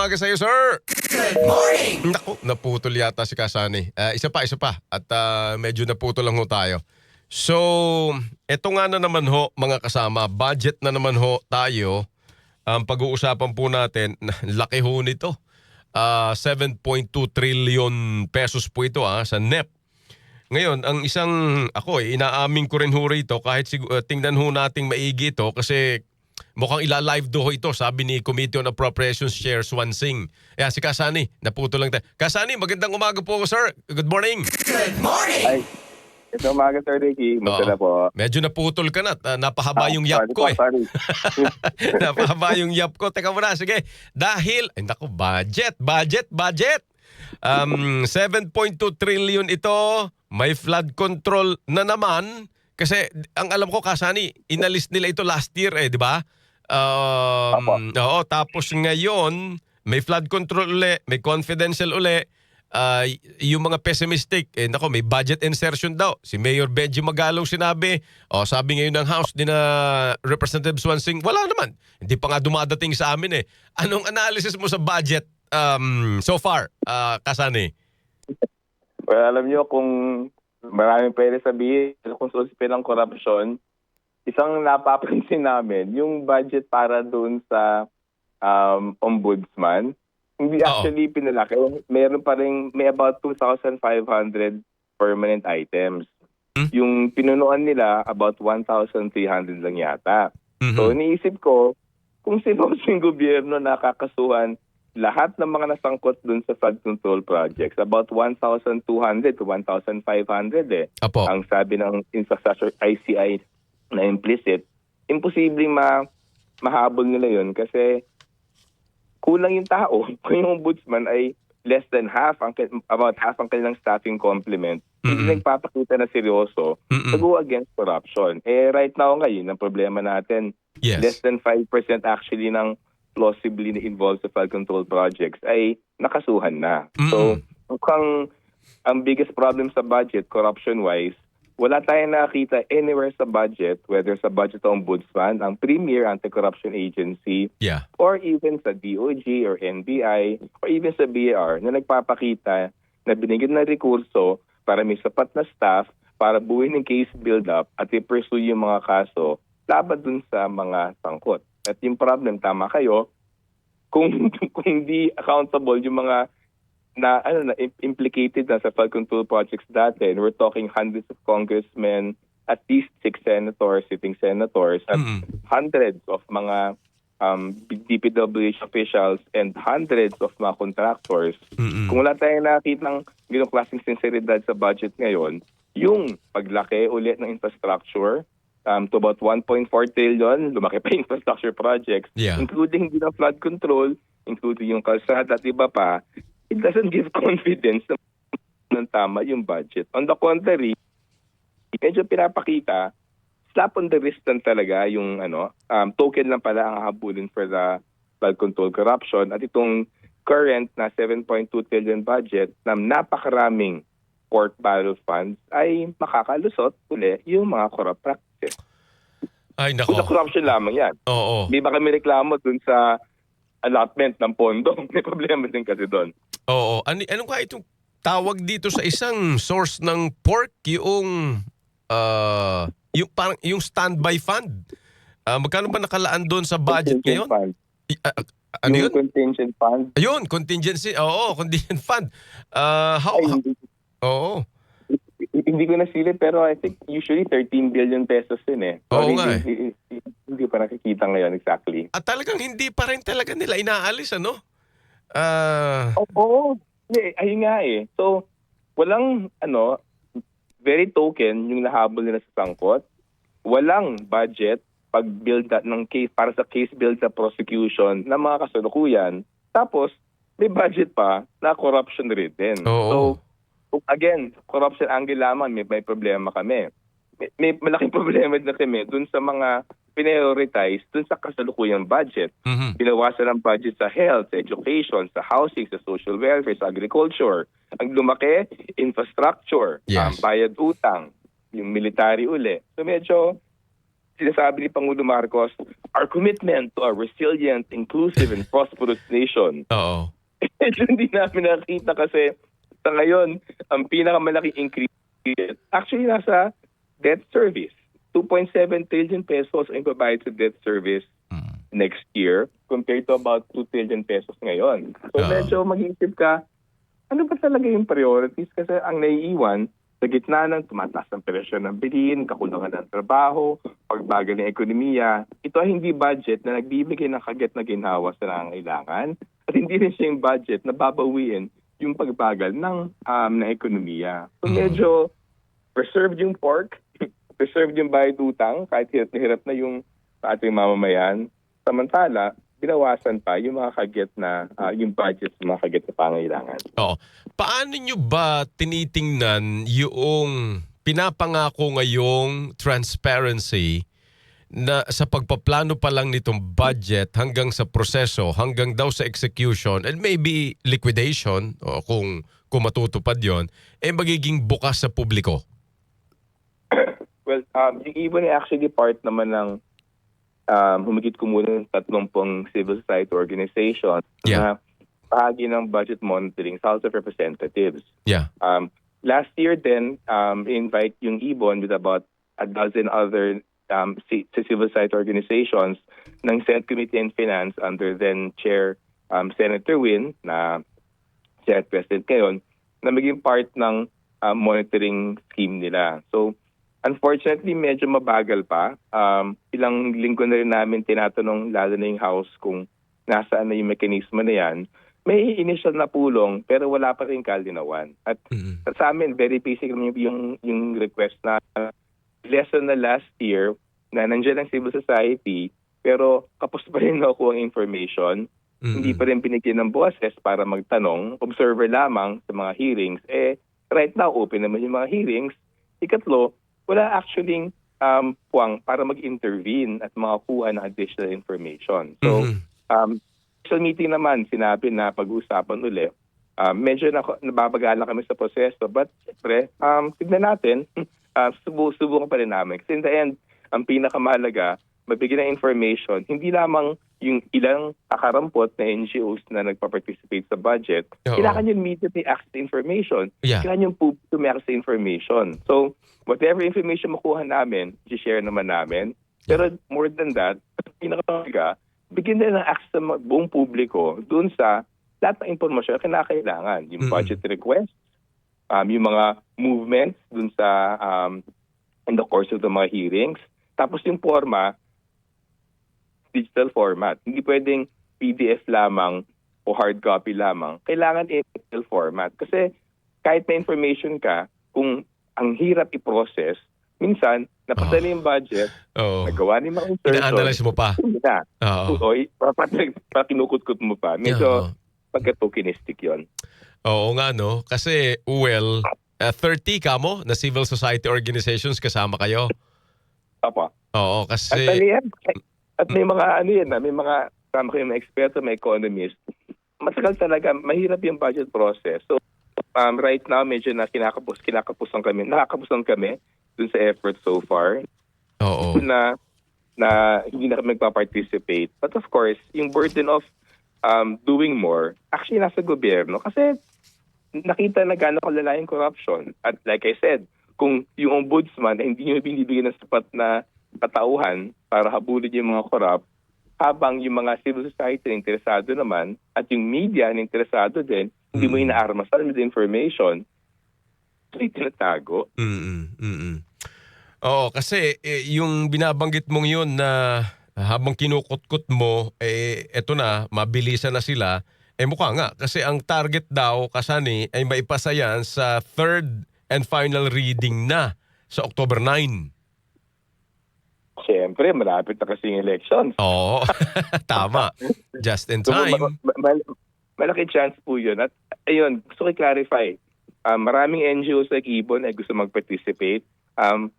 umaga sa iyo, sir. Good morning! Naku, naputol yata si Kasani. Isa pa. At medyo naputol lang ho tayo. So, eto nga na naman ho, mga kasama. Budget na naman ho tayo. Ang pag-uusapan po natin, laki ho nito. 7.2 trillion pesos po ito sa NEP. Ngayon, ang inaamin ko rin ho rito kahit tingnan ho nating maigi ito kasi mukhang ila-live do ho ito, sabi ni Committee on Appropriations Chair Swansing. Si Kasani, naputo lang tayo. Kasani, magandang umaga po, sir. Good morning. Good morning! Ay, ito umaga, Sir Ricky. Maganda po. Medyo naputol ka na. Napahaba yung yap ko eh. Sorry. Napahaba yung yap ko. Teka muna, sige. Dahil, budget. 7.2 trillion ito. May flood control na naman. Kasi ang alam ko, Kasani, inalis nila ito last year di ba? Oo, tapos ngayon, may flood control uli, may confidential uli. Yung mga pessimistic, may budget insertion daw. Si Mayor Benji Magalong sinabi, sabi ngayon ng House ni na Representative Swansing, wala naman. Hindi pa nga dumadating sa amin Anong analysis mo sa budget so far, Kasani? Well, alam nyo, kung maraming pwede sabihin kung susipin ng korupsyon, isang napapansin namin, yung budget para doon sa ombudsman, hindi actually pinalaki. Meron pa rin, may about 2,500 permanent items. Yung pinunuan nila, about 1,300 lang yata. So, iniisip ko, kung sino yung gobyerno nakakasuhan lahat ng mga nasangkot dun sa flood control projects, about 1,200 to 1,500 Apo. Ang sabi ng infrastructure ICI na implicit, imposibleng mahabol nila yun kasi kulang yung tao. Kung yung ombudsman ay less than about half ang kanilang staffing complement, hindi nagpapakita na seryoso to go against corruption. Right now ngayon, ang problema natin, Yes. less than 5% actually ng plausibly involved sa flood control projects ay nakasuhan na. So, mukhang ang biggest problem sa budget, corruption-wise, wala tayong nakita anywhere sa budget, whether sa budget ng ombudsman, ang premier anti-corruption agency, or even sa DOJ or NBI, or even sa BAR, na nagpapakita na binigyan ng rekurso para may sapat na staff para buuin ng case build-up at i-pursue yung mga kaso laban dun sa mga sangkot. At yung problem, tama kayo, kung hindi accountable yung mga implicated na sa flood control projects dati, and we're talking hundreds of congressmen, at least 6 senators, sitting senators, at hundreds of mga DPWH officials and hundreds of mga contractors. Kung wala tayong nakitang ganong klaseng sinseridad sa budget ngayon, yung paglaki ulit ng infrastructure, to about 1.4 trillion, lumaki pa yung infrastructure projects, including din ang flood control, including yung kalsada at iba pa, it doesn't give confidence na tama yung budget. On the contrary, medyo pinapakita, slap on the wrist lang talaga yung token lang pala ang habulin for the flood control corruption at itong current na 7.2 trillion budget na napakaraming pork barrel funds ay makakalusot uli yung mga corrupt practices. Ay, nako. Sa corruption lamang yan. Oo. Di ba kami reklamo dun sa allotment ng pondo? May problema din kasi doon. Oo. Anong ka itong tawag dito sa isang source ng pork? Yung standby fund. Magkano ba nakalaan doon sa budget ngayon? Fund. Ano yun? Contingent fund. Ayun, contingency. Oo, contingent fund. Oo. Hindi ko nasilip pero I think usually 13 billion pesos din Oo nga Hindi pa nakikita ngayon exactly. At talagang hindi pa rin talaga nila inaalis, ano? Oo. Ayun nga So, walang very token yung nahabol nila sa sangkot. Walang budget pag-build ng case para sa case build sa prosecution ng mga kasalukuyan. Tapos, may budget pa na corruption ridden. So, again, corruption angle lamang, may problema kami. May malaking problema din kami dun sa mga prioritize dun sa kasalukuyang budget. Binawasan ang budget sa health, sa education, sa housing, sa social welfare, sa agriculture. Ang lumaki, infrastructure, bayad utang, yung military uli. So medyo sinasabi ni Pangulo Marcos, our commitment to a resilient, inclusive, and prosperous nation. Oo. Hindi namin nakita kasi sa ngayon, ang pinakamalaking increase actually nasa debt service. 2.7 trillion pesos ang ibabayad sa debt service next year compared to about 2 trillion pesos ngayon. So medyo mag-iisip ka, ano ba talaga yung priorities? Kasi ang naiiwan, sa gitna ng tumataas ng presyo ng bilhin, kakulangan ng trabaho, pagbagal ng ekonomiya, ito ay hindi budget na nagbibigay ng kagat na ginhawa sa nangangailangan at hindi rin siya yung budget na babawiin yung pagbagal ng ekonomiya. So medyo preserved yung pork, preserved yung bayad utang, kahit hirap na yung ating mamamayan. Samantala, binawasan pa yung mga kagat na, yung budget ng mga kagat na pangailangan. Oo. Paano nyo ba tinitingnan yung pinapangako ngayong transparency na sa pagpaplano pa lang nitong budget hanggang sa proseso, hanggang daw sa execution, and maybe liquidation, o kung matutupad yon, magiging bukas sa publiko? Well, yung Ibon ay actually part naman ng humigit kumulang 30 civil society organizations na bahagi ng budget monitoring sa House of Representatives. Yeah. Last year then, invite yung Ibon with about a dozen other civil society organizations ng Senate Committee on Finance under then Chair Senator Win, na Senate President ngayon, na maging part ng monitoring scheme nila. So, unfortunately, medyo mabagal pa. Ilang linggo na rin namin tinatanong, lalo na yung House, kung nasaan na yung mekanismo na yan. May initial na pulong, pero wala pa rin kalinawan. At sa amin, very basic yung request na lesson na last year na nandiyan ang civil society, pero kapos pa rin nakuha ang information. Hindi pa rin binigyan ng boses para magtanong, observer lamang sa mga hearings. Right now, open naman yung mga hearings. Ikatlo, wala actually puwang para mag-intervene at makakuha ng additional information. So, sa meeting naman, sinabi na pag-uusapan ulit. Medyo nababagala kami sa proseso, but siyempre, tignan natin, subukan pa rin namin. Kasi in the end, ang pinakamahalaga, mabigyan ng information, hindi lamang yung ilang akarampot na NGOs na nagpa-participate sa budget, kailangan yung media may access to information. Kailangan yung publiko may access to information. So, whatever information makuha namin, i-share naman namin. Pero more than that, pinakamahalaga, bigyan din ng access sa buong publiko dun sa lahat ng impormasyon na kinakailangan. Yung budget request, yung mga movements dun sa in the course of the mga hearings. Tapos yung forma, digital format. Hindi pwedeng PDF lamang o hard copy lamang. Kailangan digital format. Kasi kahit may information ka, kung ang hirap i-process, minsan, napadala yung budget, nagawa ni mga insertion. Ina-analyze mo pa. Kinukut-kut mo pa. Medyo pagka-tokenistic yun. Oo nga, no? Kasi, 30 ka mo na civil society organizations kasama kayo. Opo. Oo, kasi... At may mga may mga kasama kayo mga eksperto, may economist. Matagal talaga, mahirap yung budget process. So, right now, medyo nakakapusan kami dun sa effort so far. Oo. Na hindi na kami magpa-participate. But of course, yung burden of doing more, actually nasa gobyerno. Kasi nakita na gano'ng kalala yung corruption. At like I said, kung yung ombudsman hindi nyo binibigyan ng sapat na katauhan para habulin yung mga corrupt, habang yung mga civil society na interesado naman at yung media na interesado din, hindi mo inaarmasan with information, so tinatago. Oo, kasi yung binabanggit mong yun na habang kinukut-kut mo, eto na, mabilisan na sila, mukha nga. Kasi ang target daw, Kasani, ay maipasa yan sa third and final reading na sa October 9. Siyempre, malapit na kasi yung elections. Oo, tama. Just in time. So, malaki chance po yun. At ayun, gusto ko i-clarify. Maraming NGOs like Ibon ay gusto mag-participate.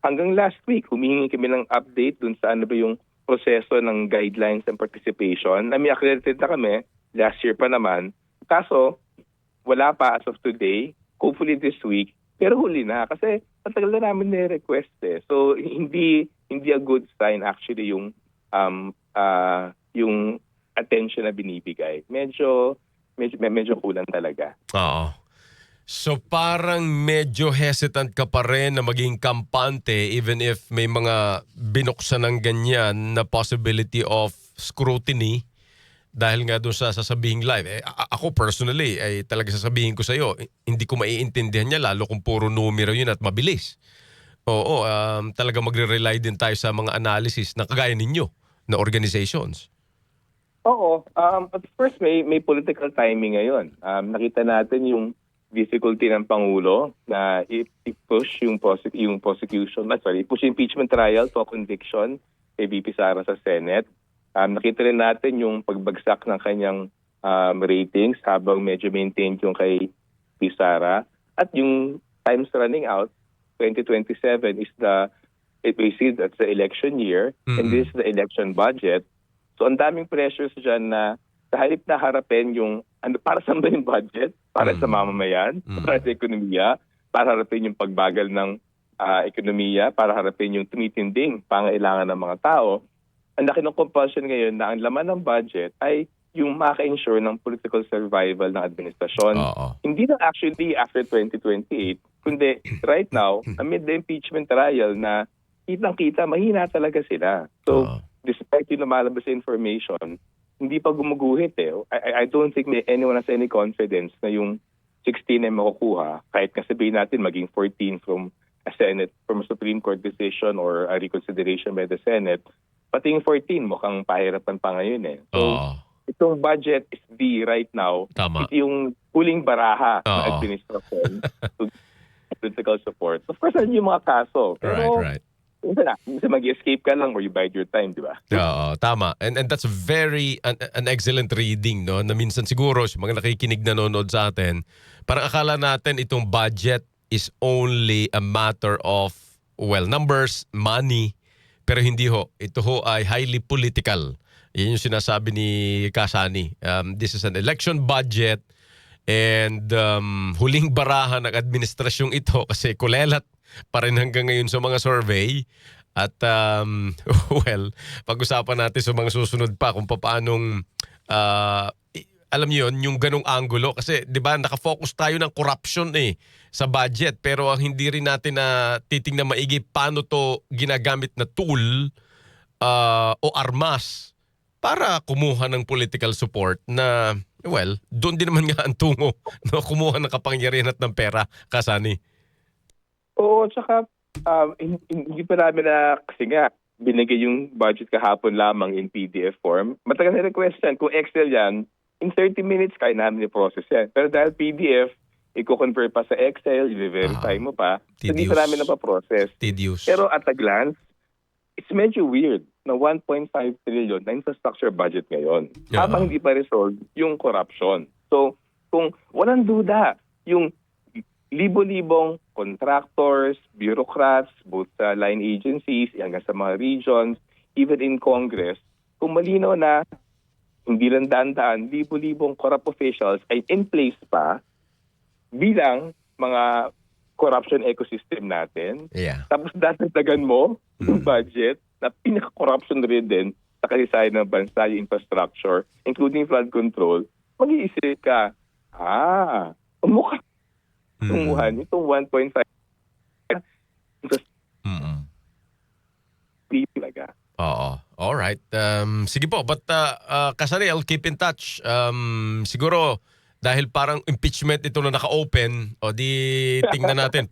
Hanggang last week, humingi kami ng update dun sa ano ba yung proseso ng guidelines and participation. May accredited na kami, last year pa naman. Kaso, wala pa as of today. Hopefully this week. Pero huli na kasi matagal na namin na-request eh. So, hindi hindi a good sign actually yung attention na binibigay. Medyo kulang talaga. Oo. So parang medyo hesitant ka pa rin na maging kampante even if may mga binuksan ng ganyan na possibility of scrutiny dahil nga doon sa sasabihing live. Ako personally, ay talaga sasabihin ko sa iyo, hindi ko maiintindihan niya lalo kung puro numero yun at mabilis. Oo, talaga magre-rely din tayo sa mga analysis na kagaya ninyo na organizations. Oo. At first, may political timing ngayon. Nakita natin yung difficulty ng Pangulo na i-push yung prosecution, i-push impeachment trial to a conviction kay VP Sara sa Senate. Nakita rin natin yung pagbagsak ng kanyang ratings habang medyo maintained yung kay VP Sara. At yung time's running out, 2027 we see that's the election year, and this is the election budget. So ang daming pressures dyan na sa halip na harapin yung para saan ba yung budget? Para sa mamamayan? Para sa ekonomiya? Para harapin yung pagbagal ng ekonomiya? Para harapin yung tumitinding pangailangan ng mga tao? Ang laki ng compulsion ngayon na ang laman ng budget ay yung maka-ensure ng political survival ng administrasyon. Hindi na actually after 2028, kundi right now, amid the impeachment trial na kitang-kita, mahina talaga sila. So, despite yung lumalabas sa information, hindi pa gumuguhit eh. I don't think anyone has any confidence na yung 16 ay makukuha, kahit nga sabihin natin maging 14 from a Supreme Court decision or a reconsideration by the Senate, pati yung 14 mukhang pahirapan pa ngayon eh. So, itong budget is right now. Tama. Ito yung huling baraha ng administration to political support. Of course, ano yung mga kaso. Pero, right. Minsan mag-escape ka lang or you bide your time, di ba? Oo, tama. And that's very an excellent reading, no? Na minsan siguro, yung mga nakikinig nanonood sa atin, parang akala natin itong budget is only a matter of, numbers, money, pero hindi ho. Ito ho ay highly political. Yan yung sinasabi ni Kasani. This is an election budget and huling baraha ng administrasyong ito kasi kulelat pa rin hanggang ngayon sa mga survey. At pag-usapan natin sa mga susunod pa kung paanong alam niyo yun, yung ganong angulo. Kasi di ba nakafocus tayo ng corruption sa budget. Pero ang hindi rin natin na titingnan maigi paano to ginagamit na tool o armas para kumuha ng political support na, doon din naman nga ang tungo, no? Kumuha ng kapangyarihan at ng pera, Kasani. Oo, tsaka hindi pa namin na kasi nga binigay yung budget kahapon lamang in PDF form. Matagal na request yan. Kung Excel yan, in 30 minutes kaya namin i-process yan. Pero dahil PDF, i-convert pa sa Excel, i-verify mo pa, hindi pa namin napaprocess. Tedious. Pero at a glance, it's medyo weird na 1.5 trillion na infrastructure budget ngayon. Habang hindi pa resolved yung corruption. So, kung walang duda, yung libo-libong contractors, bureaucrats, both sa line agencies, hanggang sa mga regions, even in Congress, kung malinaw na hindi lang daan-daan, libo-libong corrupt officials ay in place pa bilang mga corruption ecosystem natin. Tapos dadagdagan mo yung budget na pinaka-corruption rin din sa kasaysayan ng bansa, yung infrastructure, including flood control, mag-iisip ka, umukha tunguhan itong 1.5 talaga. Oo. Alright. Sige po, but Kasari, I'll keep in touch. Siguro, dahil parang impeachment ito na naka-open, o di tingnan natin,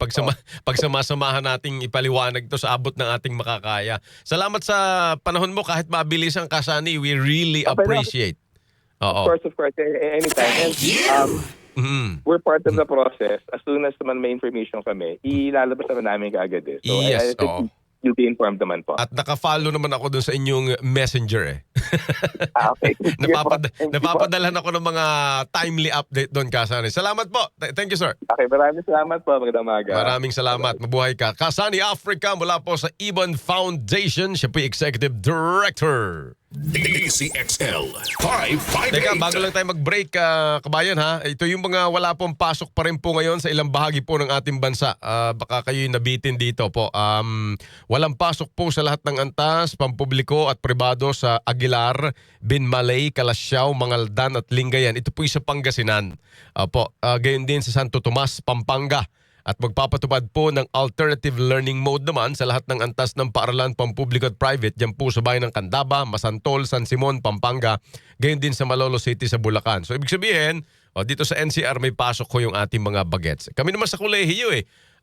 pagsamasamahan nating ipaliwanag to sa abot ng ating makakaya. Salamat sa panahon mo, kahit mabilis ang Kasani, we really appreciate. Of course, anytime. And, we're part of the process. As soon as naman may information kami, ilalabas naman namin kaagad eh. So, yes, I think you'll be informed naman po. At naka-follow naman ako dun sa inyong messenger Okay. Napapadalhan ako ng mga timely update doon, Kasani. Salamat po. Thank you, sir. Okay, maraming salamat po. Magandang umaga. Maraming salamat. Mabuhay ka. Kasani Africa mula po sa Ibon Foundation. Siya po yung Executive Director. DCXL 558. Teka, bago lang tayo mag-break, kabayan ha, ito yung mga wala pong pasok pa rin po ngayon sa ilang bahagi po ng ating bansa. Baka kayo'y nabitin dito po. Walang pasok po sa lahat ng antas, pampubliko at pribado sa Aguilar, Binmalay, Calasiao, Mangaldan at Lingayen. Ito po sa Pangasinan. Gayon din sa Santo Tomas, Pampanga. At magpapatupad po ng alternative learning mode naman sa lahat ng antas ng paaralan pampubliko at private dyan po sa bayan ng Candaba, Masantol, San Simon, Pampanga, gayon din sa Malolo City sa Bulacan. So ibig sabihin, dito sa NCR may pasok ko yung ating mga bagets. Kami naman sa kolehiyo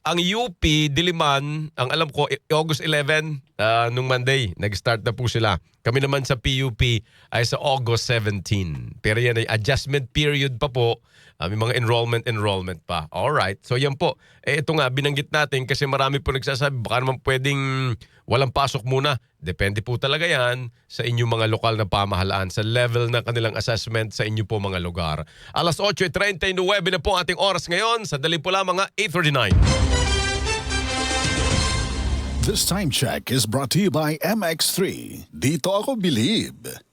Ang UP, Diliman, ang alam ko, August 11, nung Monday, nag-start na po sila. Kami naman sa PUP ay sa August 17. Pero yan ay adjustment period pa po. May mga enrollment pa. Alright. So yan po. Ito nga, binanggit natin kasi marami po nagsasabi, baka naman pwedeng walang pasok muna. Depende po talaga yan sa inyong mga lokal na pamahalaan, sa level ng kanilang assessment sa inyo po mga lugar. Alas 8:39 na po ating oras ngayon. Sandali po lang mga 8:39. This time check is brought to you by MX3. Dito ako believe.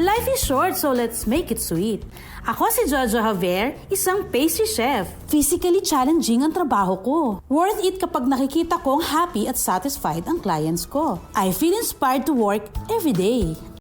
Life is short, so let's make it sweet. Ako si Jojo Javier, isang pastry chef. Physically challenging ang trabaho ko. Worth it kapag nakikita kong happy at satisfied ang clients ko. I feel inspired to work every day.